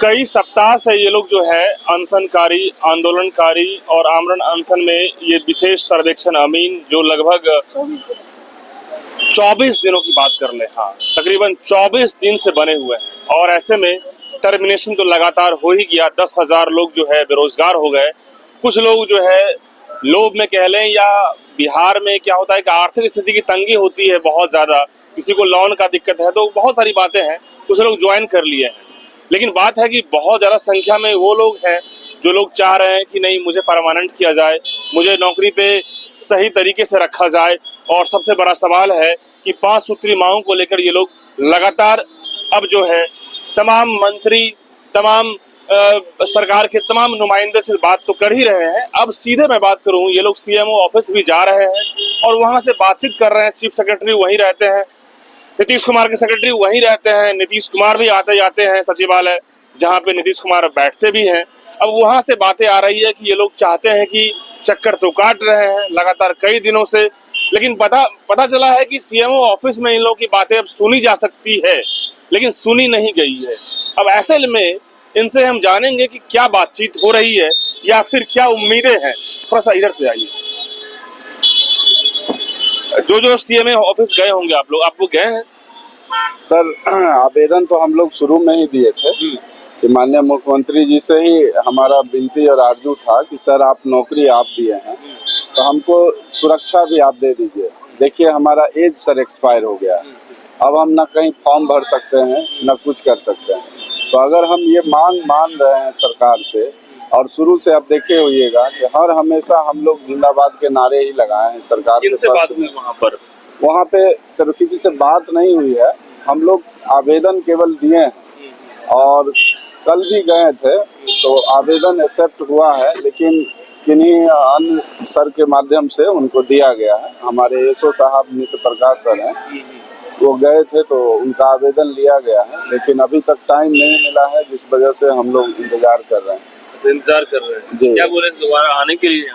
कई सप्ताह से ये लोग जो है अनशनकारी, आंदोलनकारी और आमरण अनशन में ये विशेष सर्वेक्षण अमीन जो लगभग 24 दिनों की बात कर ले, हाँ तकरीबन 24 दिन से बने हुए हैं। और ऐसे में टर्मिनेशन तो लगातार हो ही गया। 10,000 लोग जो है बेरोजगार हो गए। कुछ लोग जो है लोभ में कह लें, या बिहार में क्या होता है कि आर्थिक स्थिति की तंगी होती है बहुत ज्यादा, किसी को लोन का दिक्कत है, तो बहुत सारी बातें हैं, कुछ लोग ज्वाइन कर लिए हैं। लेकिन बात है कि बहुत ज्यादा संख्या में वो लोग हैं जो लोग चाह रहे हैं कि नहीं, मुझे परमानेंट किया जाए, मुझे नौकरी पे सही तरीके से रखा जाए। और सबसे बड़ा सवाल है कि 5 सूत्री मांगों को लेकर ये लोग लगातार अब जो है तमाम मंत्री, तमाम सरकार के तमाम नुमाइंदे से बात तो कर ही रहे हैं। अब सीधे मैं बात करूं, ये लोग सीएमओ ऑफिस भी जा रहे हैं और वहां से बातचीत कर रहे हैं। चीफ सेक्रेटरी वहीं रहते हैं, नीतीश कुमार के सेक्रेटरी वहीं रहते हैं, नीतीश कुमार भी आते जाते हैं सचिवालय, जहां पे नीतीश कुमार बैठते भी हैं। अब वहां से बातें आ रही है कि ये लोग चाहते हैं कि चक्कर तो काट रहे हैं लगातार कई दिनों से, लेकिन पता चला है कि सीएमओ ऑफिस में इन लोगों की बातें अब सुनी जा सकती है, लेकिन सुनी नहीं गई है। अब ऐसे में इनसे हम जानेंगे कि क्या बातचीत हो रही है या फिर क्या उम्मीदें हैं। थोड़ा सा इधर से आइए। जो सीएमओ ऑफिस गए होंगे आप लोग, आपको गए हैं? सर आवेदन तो हम लोग शुरू में ही दिए थे कि माननीय मुख्यमंत्री जी से ही हमारा विनती और आरजू था कि सर आप नौकरी आप दिए हैं तो हमको सुरक्षा भी आप दे दीजिए। देखिए हमारा एज सर एक्सपायर हो गया, अब हम ना कहीं फॉर्म भर सकते हैं ना कुछ कर सकते हैं। तो अगर हम ये मांग मान रहे हैं सरकार से, और शुरू से आप देखे होइएगा कि हर हमेशा हम लोग जिंदाबाद के नारे ही लगाए हैं सरकार के बात हुई वहाँ पे सर किसी से बात नहीं हुई है। हम लोग आवेदन केवल दिए हैं और कल भी गए थे तो आवेदन एक्सेप्ट हुआ है, लेकिन किन्हीं अन्य सर के माध्यम से उनको दिया गया है। हमारे एसओ साहब नित्य प्रकाश सर हैं, वो गए थे तो उनका आवेदन लिया गया है, लेकिन अभी तक टाइम नहीं मिला है, जिस वजह से हम लोग इंतजार कर रहे हैं जी। क्या बोले दोबारा आने के लिए?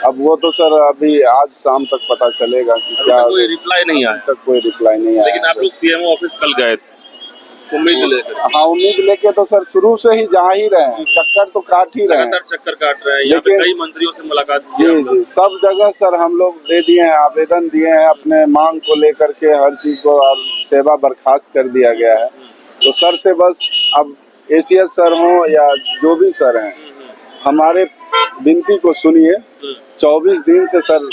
अब वो तो सर अभी आज शाम तक पता चलेगा कि क्या। कोई रिप्लाई नहीं आया? तक कोई रिप्लाई नहीं आया। लेकिन आप लोग सीएमओ ऑफिस कल गए थे उम्मीद लेकर? हाँ उम्मीद लेके तो सर शुरू से ही जा ही रहे हैं, चक्कर तो काट ही रहे हैं, चक्कर काट रहे हैं। यहाँ पे कई मंत्रियों से मुलाकात जी सब जगह सर हम लोग दे दिए हैं, आवेदन दिए हैं अपने मांग को लेकर के, हर चीज को, और सेवा बर्खास्त कर दिया गया है। तो सर से बस अब एसीएस सर हो या जो भी सर हैं, हमारे विनती को सुनिए। 24 दिन से सर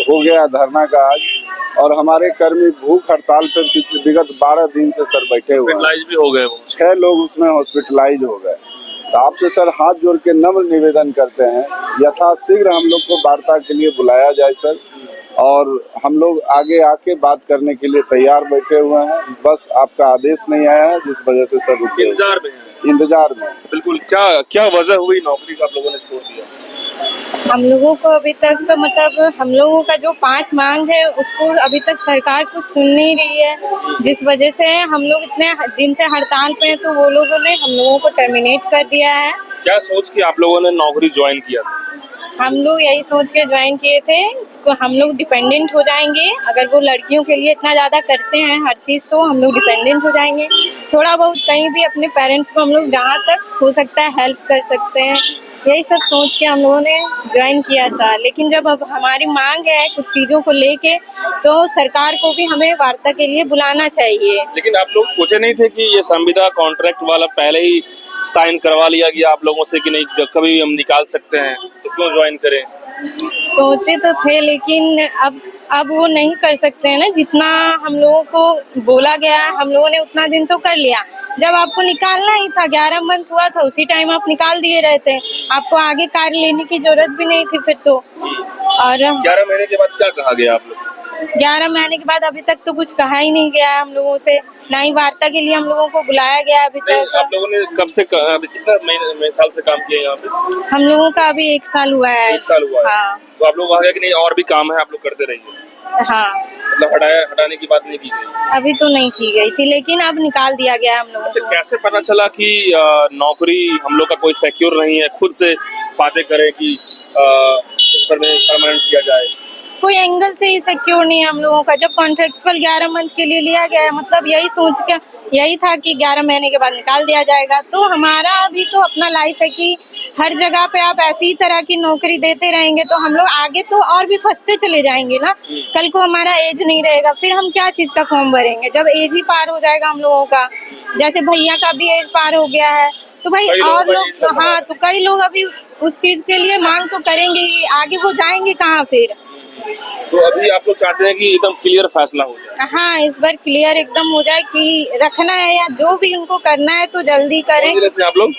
हो गया धरना का आज, और हमारे कर्मी भूख हड़ताल पे विगत 12 दिन से सर बैठे हुए हैं। भी हो गए 6 लोग उसमें हॉस्पिटलाइज हो गए। तो आपसे सर हाथ जोड़ के नम्र निवेदन करते हैं, यथाशीघ्र हम लोग को वार्ता के लिए बुलाया जाए सर, और हम लोग आगे आके बात करने के लिए तैयार बैठे हुए हैं। बस आपका आदेश नहीं आया है, जिस वजह से सर रुके इंतजार में। बिल्कुल। क्या वजह हुई नौकरी का आप लोगों ने छोड़ दिया? हम लोगों को अभी तक तो मतलब हम लोगों का जो 5 मांग है उसको अभी तक सरकार कुछ सुन नहीं रही है, जिस वजह से हम लोग इतने दिन से हड़ताल पे हैं। तो वो लोगों ने हम लोगों को टर्मिनेट कर दिया है। क्या सोच के आप लोगों ने नौकरी ज्वाइन किया? हम लोग यही सोच के ज्वाइन किए थे कि हम लोग डिपेंडेंट हो जाएंगे। अगर वो लड़कियों के लिए इतना ज़्यादा करते हैं हर चीज़, तो हम लोग डिपेंडेंट हो जाएंगे। थोड़ा बहुत कहीं भी अपने पेरेंट्स को हम लोग जहाँ तक हो सकता है हेल्प कर सकते हैं, यही सब सोच के हम लोगों ने ज्वाइन किया था। लेकिन जब अब हमारी मांग है कुछ चीज़ों को लेके, तो सरकार को भी हमें वार्ता के लिए बुलाना चाहिए। लेकिन आप लोग सोचे नहीं थे कि ये संविदा कॉन्ट्रैक्ट वाला पहले ही साइन करवा लिया गया आप लोगों से कि नहीं कभी भी हम निकाल सकते हैं, तो क्यों ज्वाइन करें? सोचे तो थे, लेकिन अब वो नहीं कर सकते हैं ना। जितना हम लोगों को बोला गया हम लोगों ने उतना दिन तो कर लिया। जब आपको निकालना ही था, 11 मंथ हुआ था, उसी टाइम आप निकाल दिए रहते, आपको आगे कार्य लेने की जरूरत भी नहीं थी फिर तो। और 11 महीने के बाद क्या कहा गया आप लोग? 11 महीने के बाद अभी तक तो कुछ कहा ही नहीं गया है हम लोगों से, ना ही वार्ता के लिए हम लोगों को बुलाया गया अभी तक। आप लोगों ने कब से अभी कितना साल से काम किया यहाँ पे? हम लोगों का अभी 1 साल हुआ है। 1 साल हुआ है। हाँ। तो आप लोग कहा कि नहीं और भी काम है, आप लोग करते रहिए? हाँ, मतलब हटाने की बात नहीं की गई? अभी तो नहीं की गई थी, लेकिन अब निकाल दिया गया हम लोगों को। कैसे पता चला कि नौकरी हम लोग का कोई सिक्योर नहीं है? खुद से बातें करें कि इस पर परमानेंट किया जाए। कोई एंगल से ही सिक्योर नहीं है हम लोगों का। जब कॉन्ट्रेक्चुअल 11 मंथ के लिए लिया गया है, मतलब यही सोच के यही था कि 11 महीने के बाद निकाल दिया जाएगा। तो हमारा अभी तो अपना लाइफ है कि हर जगह पे आप ऐसी तरह की नौकरी देते रहेंगे तो हम लोग आगे तो और भी फंसते चले जाएंगे ना। कल को हमारा एज नहीं रहेगा, फिर हम क्या चीज का फॉर्म भरेंगे जब एज ही पार हो जाएगा हम लोगों का। जैसे भैया का भी एज पार हो गया है तो भाई और लोग, हाँ, तो कई लोग अभी उस चीज के लिए मांग तो करेंगे ही, आगे वो जाएंगे कहाँ फिर। तो अभी आप लोग चाहते हैं कि एकदम क्लियर फैसला हो जाए? हाँ, इस बार क्लियर एकदम हो जाए कि रखना है या जो भी उनको करना है तो जल्दी करें। कौन जिले से आप लोग?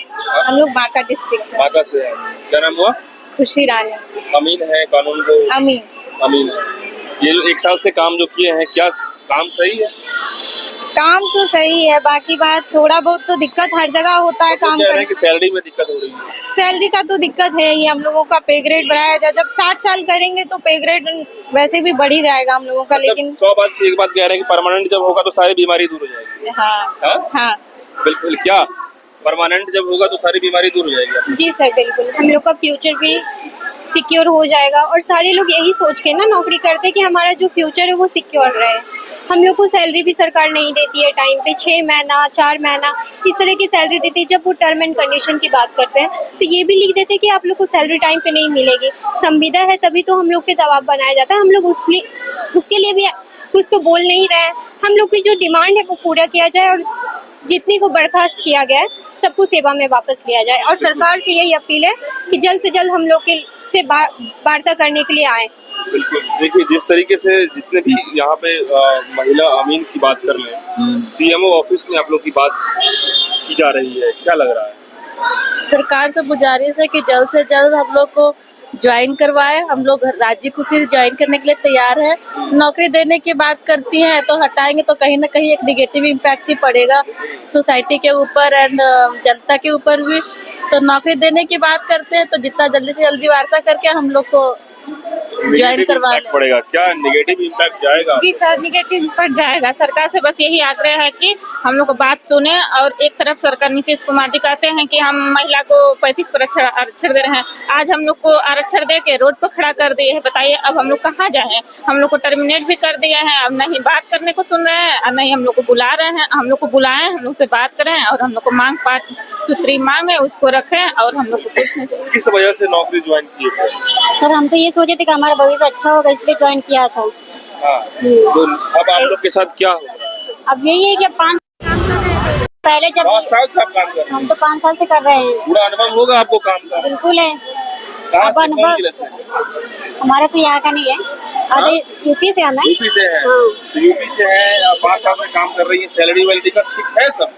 हम लोग बांका डिस्ट्रिक्ट से। बांका से हैं। क्या नाम हुआ? खुशी रानी। अमीन है कानून को? अमीन। अमीन है। ये जो 1 साल से काम जो किए हैं, क्या काम सही है? काम तो सही है, बाकी बात थोड़ा बहुत तो दिक्कत हर जगह होता है काम करने की सैलरी में दिक्कत हो रही है। सैलरी का तो दिक्कत है ही। हम लोगों का पे ग्रेड बढ़ाया जाए, जब 60 साल करेंगे तो पे ग्रेड वैसे भी बढ़ ही जाएगा हम लोगों का। लेकिन 100 बात की एक बात कह रहे हैं कि परमानेंट जब होगा तो सारी बीमारी दूर हो जाएगी। हाँ हाँ बिल्कुल। क्या परमानेंट जब होगा तो सारी बीमारी दूर हो जाएगी? जी सर, बिल्कुल। हम लोग का फ्यूचर भी सिक्योर हो जाएगा और सारे लोग यही सोच के ना नौकरी करते हैं कि हमारा जो फ्यूचर है वो सिक्योर रहे। हम लोग को सैलरी भी सरकार नहीं देती है टाइम पे, 6 महीना 4 महीना इस तरह की सैलरी देती है। जब वो टर्म एंड कंडीशन की बात करते हैं तो ये भी लिख देते हैं कि आप लोग को सैलरी टाइम पे नहीं मिलेगी। संविदा है तभी तो हम लोग पे दबाव बनाया जाता है। हम लोग उसके लिए भी कुछ तो बोल नहीं रहे हैं। हम लोग की जो डिमांड है वो पूरा किया जाए और जितनी को बर्खास्त किया गया है सबको सेवा में वापस लिया जाए। और सरकार से यही अपील है कि जल्द से जल्द हम लोग के से वार्ता करने के लिए आए। बिल्कुल। देखिए, जिस तरीके से जितने भी यहाँ पे महिला अमीन की बात कर लें, सीएमओ ऑफिस में आप लोग की बात की जा रही है, क्या लग रहा है? सरकार से गुजारिश है कि जल्द से जल्द हम लोग को ज्वाइन करवाए। हम लोग राजी खुशी ज्वाइन करने के लिए तैयार हैं। नौकरी देने की बात करती हैं तो हटाएंगे तो कहीं ना कहीं एक निगेटिव इम्पैक्ट ही पड़ेगा सोसाइटी के ऊपर एंड जनता के ऊपर भी। तो नौकरी देने की बात करते हैं तो जितना जल्दी से जल्दी वार्ता करके हम लोग को ज्वाइन करवा पड़ेगा। क्या नेगेटिव इम्पैक्ट जाएगा? जी सर, नेगेटिव इम्पैक्ट जाएगा। सरकार से बस यही आग्रह है कि हम लोग को बात सुने। और एक तरफ सरकार नीतीश कुमार जी कहते हैं कि हम महिला को 35% आरक्षण दे रहे हैं, आज हम लोग को आरक्षण दे के रोड पर खड़ा कर दिए हैं। बताइए अब हम लोग कहाँ जाएं? हम लोग को टर्मिनेट भी कर दिया है। अब नहीं बात करने को सुन रहे हैं और नहीं हम लोग को बुला रहे हैं। हम लोग को बुलाएं, हम लोग से बात करें और हम लोग को मांग 5 सूत्री मांग है उसको रखें और हम लोग को पूछना चाहिए। किस वजह से नौकरी ज्वाइन की है? सर हम तो ये सोचे थे कि हमारा भविष्य अच्छा होगा इसलिए ज्वाइन किया था। हाँ। तो अब आप लोग के साथ क्या हो रहा है? अब यही है कि 5 पहले जब 5 साल से आप काम कर रहे हैं? हम तो 5 साल से कर रहे हैं। पूरा अनुभव होगा आपको काम का? बिल्कुल है। कहाँ से, अनुभव कौन जिले से? हमारा तो यहाँ का नहीं है, अरे यूपी से आना है। यूपी से है। हाँ। तो यूपी से है, 5 साल से काम कर रही है। सैलरी वैलरी का ठीक है सब?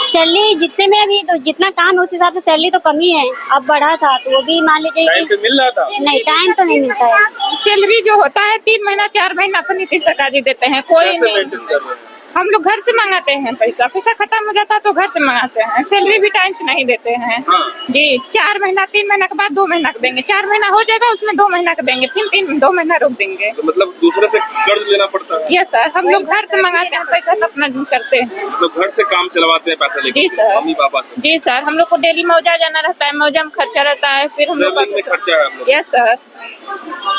सैलरी जितने में अभी तो जितना काम है उस हिसाब से सैलरी तो कम ही है। अब बढ़ा था तो वो भी मान लीजिए टाइम पे मिल रहा था? नहीं, टाइम तो नहीं मिलता है। सैलरी जो होता है 3 महीना 4 महीना अपन नीतीश सरकार जी देते हैं। कोई कैसे नहीं, मेंटेन कर रहे हैं? हम लोग घर से मंगाते हैं। पैसा खत्म हो जाता है तो घर से मंगाते हैं। सैलरी भी टाइम से नहीं देते हैं। हाँ। जी, 4 महीना 3 महीना के बाद 2 महीना का देंगे। 4 महीना हो जाएगा उसमें 2 महीना का देंगे, फिर 2 महीना रोक देंगे। तो मतलब दूसरे से कर्ज लेना पड़ता है? यस सर, हम लोग घर से मंगाते हैं, पैसा तो अपना करते हैं। मतलब घर से काम चलवाते हैं पैसा लेके? जी सर। मम्मी पापा से? जी सर, हम लोग को डेली मौजा जाना रहता है, मौजा में खर्चा रहता है, फिर हम लोग ट्रैवलिंग में खर्चा है हम लोग? Yes sir.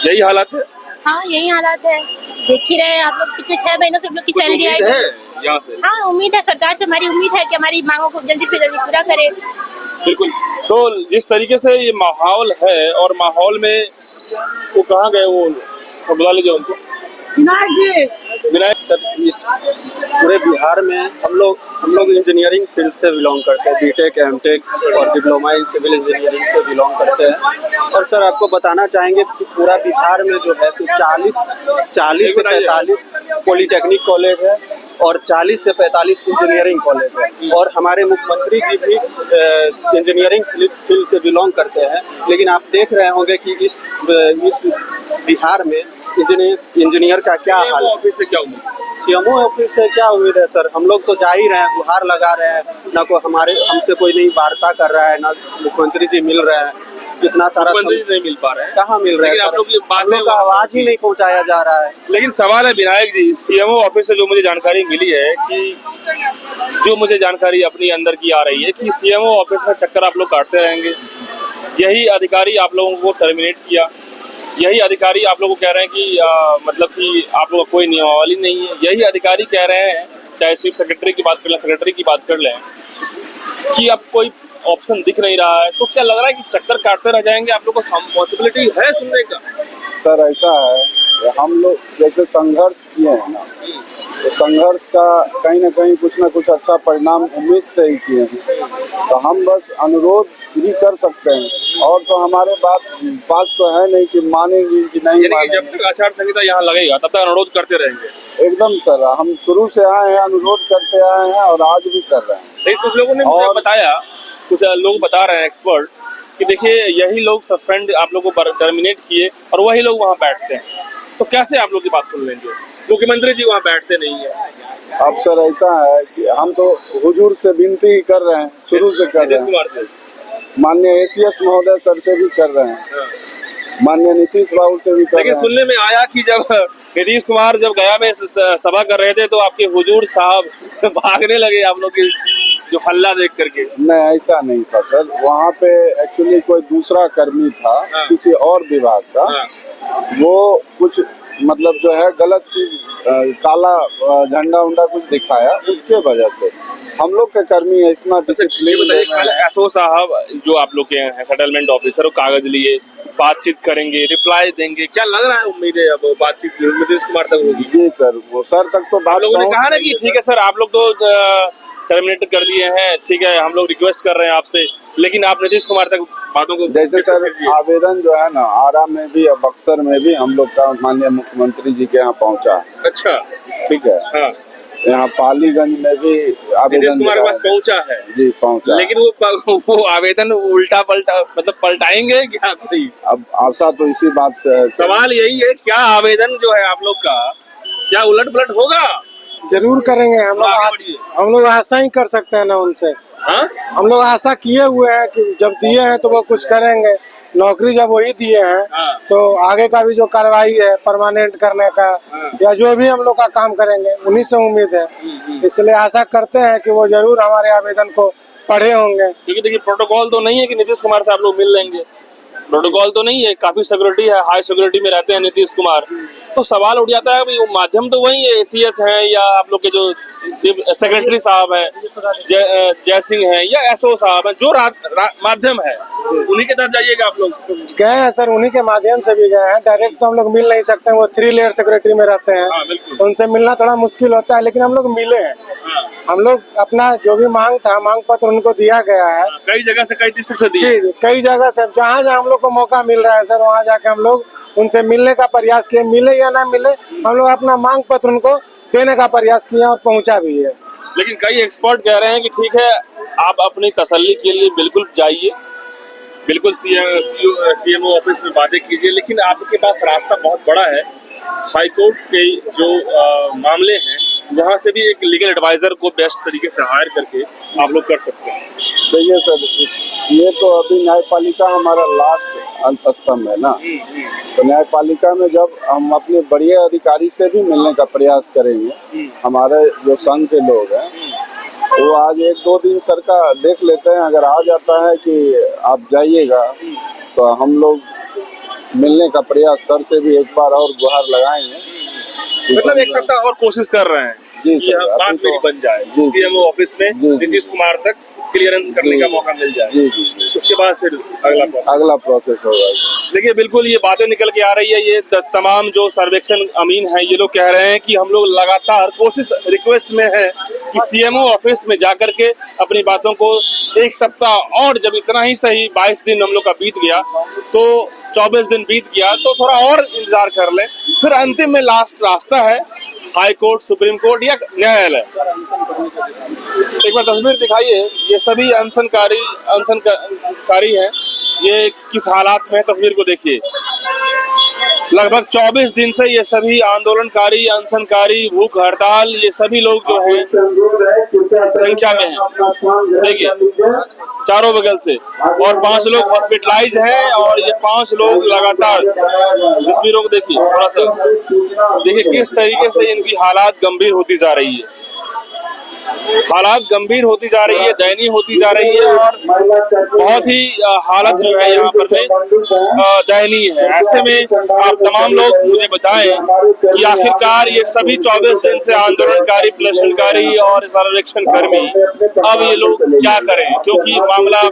यही हालत है? हाँ यही हालात है। देख ही रहे आप लोग, पिछले 6 महीनों से हम लोग की सैलरी आई है यहाँ से? हाँ उम्मीद है, सरकार से हमारी उम्मीद है कि हमारी मांगों को जल्दी से जल्दी पूरा करे। बिल्कुल। तो जिस तरीके से ये माहौल है और माहौल में वो कहाँ गए, वो बुला लीजिए उनको। विनायक सर, इस पूरे बिहार में हम लोग इंजीनियरिंग फील्ड से बिलोंग करते हैं। बीटेक, एमटेक और डिप्लोमा इन सिविल इंजीनियरिंग से बिलोंग करते हैं। और सर आपको बताना चाहेंगे कि पूरा बिहार में जो है सो 40 से 45 पॉलीटेक्निक कॉलेज है और 40 से 45 इंजीनियरिंग कॉलेज है। और हमारे मुख्यमंत्री जी भी इंजीनियरिंग फील्ड से बिलोंग करते हैं। लेकिन आप देख रहे होंगे कि इस बिहार में इंजीनियर का क्या हाल है। ऑफिस से क्या उम्मीद? सीएमओ ऑफिस से क्या उम्मीद है सर? हम लोग तो जा ही रहे हैं, गुहार लगा रहे हैं, ना कोई हमसे कोई नहीं वार्ता कर रहा है, ना मुख्यमंत्री जी मिल रहे हैं। कितना सारा नहीं मिल पा रहे हैं। कहाँ मिल रहे हैं सर? हम लोग का आवाज ही नहीं पहुँचाया जा रहा है। लेकिन सवाल है विनायक जी, सीएमओ ऑफिस से जो मुझे जानकारी मिली है कि जो मुझे जानकारी अपनी अंदर की आ रही है कि सीएमओ ऑफिस में चक्कर आप लोग काटते रहेंगे, यही अधिकारी आप लोगों को टर्मिनेट किया यही अधिकारी आप लोगों को कह रहे हैं कि मतलब कि आप लोगों का कोई नियमावली नहीं है, यही अधिकारी कह रहे हैं, चाहे चीफ सेक्रेटरी की बात कर लें, सेक्रेटरी की बात कर लें, कि अब कोई ऑप्शन दिख नहीं रहा है। तो क्या लग रहा है कि चक्कर काटते रह जाएंगे? आप लोग को पॉसिबिलिटी है सुनने का? सर ऐसा है, हम लोग जैसे संघर्ष किए हैं ना, तो संघर्ष का कहीं ना कहीं कुछ ना कुछ अच्छा परिणाम उम्मीद से ही किए हैं। तो हम बस अनुरोध ही कर सकते हैं, और तो हमारे पास तो है नहीं कि मानेंगी कि नहीं यानी कि मानेंगी। जब तक आचार संहिता यहाँ लगेगा तब तक अनुरोध करते रहेंगे। एकदम सर, हम शुरू से आए हैं, अनुरोध करते आए हैं और आज भी कर रहे हैं। लेकिन कुछ लोगों ने मुझे बताया, कुछ लोग बता रहे हैं एक्सपर्ट, कि देखिए यही लोग सस्पेंड आप लोगों को टर्मिनेट किए और वही लोग वहाँ बैठते हैं, तो कैसे आप लोग की बात सुन लेंगे? मुख्यमंत्री जी वहाँ बैठते नहीं है। अब सर ऐसा है कि हम तो हुजूर से विनती ही कर रहे हैं, शुरू से कर रहे हैं, माननीय एसीएस महोदय सर से भी कर रहे हैं, माननीय नीतीश बाबू से भी कर रहे लेकिन हैं। सुनने में आया कि जब नीतीश कुमार जब गया में सभा कर रहे थे तो आपके हुजूर साहब भागने लगे आप लोग की जो हल्ला देख करके। नहीं, ऐसा नहीं था सर, वहाँ पे एक्चुअली कोई दूसरा कर्मी था, किसी और विभाग का, वो कुछ मतलब जो है गलत चीज, काला झंडा उंडा कुछ दिखाया, उसके वजह से हम लोग के कर्मी इतना डिसिप्लिन। एसओ साहब जो आप लोग के हैं सेटलमेंट ऑफिसर, वो कागज लिए बातचीत करेंगे, रिप्लाई देंगे, क्या लग रहा है उम्मीद है अब बातचीत नीतीश कुमार तक होगी? जी सर, वो सर तक तो बात लोगों ने कहा ना कि ठीक है सर आप लोग तो टर्मिनेट कर दिए हैं, ठीक है हम लोग रिक्वेस्ट कर रहे हैं आपसे, लेकिन आप नीतीश कुमार तक बातों को जैसे सर आवेदन जो है ना, आरा में भी और बक्सर में भी हम लोग का माननीय मुख्यमंत्री जी के यहाँ पहुँचा। अच्छा, ठीक है। हाँ, यहाँ पालीगंज में भी आवेदन नीतीश कुमार के पास पहुँचा है जी, पहुँचा। लेकिन वो आवेदन उल्टा पलटा मतलब पलटाएंगे क्या? नहीं, अब आशा तो इसी बात से है। सवाल यही है, क्या आवेदन जो है आप लोग का क्या उलट पलट होगा? जरूर करेंगे हम लोग आशा ही कर सकते हैं ना उनसे। हाँ? हम लोग आशा किए हुए हैं कि जब दिए हैं तो वो कुछ करेंगे, नौकरी जब वही दिए हैं हाँ। तो आगे का भी जो कार्रवाई है परमानेंट करने का, या जो भी हम लोग का काम करेंगे उन्हीं से उम्मीद है, इसलिए आशा करते हैं कि वो जरूर हमारे आवेदन को पढ़े होंगे। क्योंकि देखिए प्रोटोकॉल तो नहीं है कि नीतीश कुमार से आप लोग मिल लेंगे, प्रोटोकॉल तो नहीं है, काफी सिक्योरिटी है, हाई सिक्योरिटी में रहते हैं नीतीश कुमार। तो सवाल उठ जाता है भाई वो माध्यम तो वही है, एसीएस है या आप लोग के जो सेक्रेटरी साहब हैं, जय सिंह हैं या एसओ साहब हैं, जो माध्यम है उन्हीं के तहत जाइएगा आप लोग। गए हैं सर, उन्हीं के माध्यम से भी गए हैं, डायरेक्ट तो हम लोग मिल नहीं सकते हैं, वो 3 लेयर सेक्रेटरी में रहते हैं। हाँ, बिल्कुल। तो उनसे मिलना थोड़ा मुश्किल होता है, लेकिन हम लोग मिले हैं। हम लोग अपना जो भी मांग था, मांग पत्र उनको दिया गया है, कई जगह से, कई डिस्ट्रिक्ट से दिए, कई जगह से, जहाँ जहाँ हम लोग को मौका मिल रहा है सर, वहाँ जाके हम लोग उनसे मिलने का प्रयास किए, मिले या ना मिले हम लोग अपना मांग पत्र उनको देने का प्रयास किया और पहुँचा भी है। लेकिन कई एक्सपर्ट कह रहे हैं कि ठीक है आप अपनी तसल्ली के लिए बिल्कुल जाइए, बिल्कुल सीएमओ ऑफिस में बातें कीजिए, लेकिन आपके पास रास्ता बहुत बड़ा है। हाईकोर्ट के जो मामले हैं वहाँ से भी एक लीगल एडवाइजर को बेस्ट तरीके से हायर करके आप लोग कर सकते हैं। देखिए सर, ये तो अभी न्यायपालिका हमारा लास्ट स्तंभ है ना, तो न्यायपालिका में जब हम अपने बड़े अधिकारी से भी मिलने का प्रयास करेंगे, हमारे जो संघ के लोग हैं वो आज 1-2 दिन सर का देख लेते हैं, अगर आ जाता है कि आप जाइएगा तो हम लोग मिलने का प्रयास सर से भी एक बार और गुहार लगाएंगे। मतलब एक सप्ताह और कोशिश कर रहे हैं जी सर, बात मेरी बन जाए, जी, सीएमओ ऑफिस में नीतीश कुमार तक क्लियरेंस करने का मौका मिल जाए। जी जी, उसके बाद फिर अगला प्रोसेस होगा। देखिए बिल्कुल ये बातें निकल के आ रही है, ये तमाम जो सर्वेक्षण अमीन है ये लोग कह रहे हैं कि हम लोग लगातार कोशिश रिक्वेस्ट में है कि सीएमओ ऑफिस में जाकर के अपनी बातों को एक सप्ताह और, जब इतना ही सही 22 दिन हम लोग का बीत गया तो 24 दिन बीत गया तो थोड़ा और इंतजार कर लें, फिर अंतिम में लास्ट रास्ता है हाई कोर्ट, सुप्रीम कोर्ट या न्यायालय। एक बार तस्वीर दिखाइए, ये सभी अनशनकारी हैं, ये किस हालात में है तस्वीर को देखिए। लगभग 24 दिन से ये सभी आंदोलनकारी, अनशनकारी, भूख हड़ताल, ये सभी लोग जो हैं संख्या में हैं, देखिए चारों बगल से, और 5 लोग हॉस्पिटलाइज हैं और ये 5 लोग लगातार, तस्वीरों को देखिए थोड़ा सा, देखिए किस तरीके से इनकी हालात गंभीर होती जा रही है। हालात गंभीर होती जा रही है, दयनीय होती जा रही है और बहुत ही हालत जो है यहाँ पर में दयनीय है। ऐसे में आप तमाम लोग मुझे बताएं कि आखिरकार ये सभी 24 दिन से आंदोलनकारी, प्रदर्शनकारी और सर्वेक्षण कर्मी अब ये लोग क्या करें, क्योंकि मामला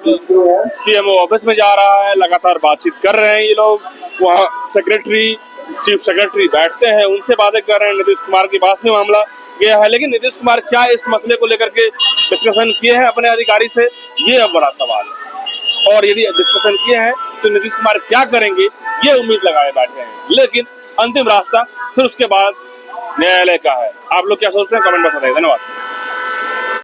सीएमओ ऑफिस में जा रहा है, लगातार बातचीत कर रहे हैं ये लोग। वहाँ सेक्रेटरी, चीफ सेक्रेटरी बैठते हैं, उनसे बातें कर रहे हैं। नीतीश कुमार के पास में मामला गया है, लेकिन नीतीश कुमार क्या इस मसले को लेकर के डिस्कशन किए हैं अपने अधिकारी से, ये अब बड़ा सवाल है। और यदि डिस्कशन किए हैं तो नीतीश कुमार क्या करेंगे, ये उम्मीद लगाए बैठे हैं। लेकिन अंतिम रास्ता फिर उसके बाद न्यायालय का है। आप लोग क्या सोचते हैं, कमेंट में बताइए। धन्यवाद।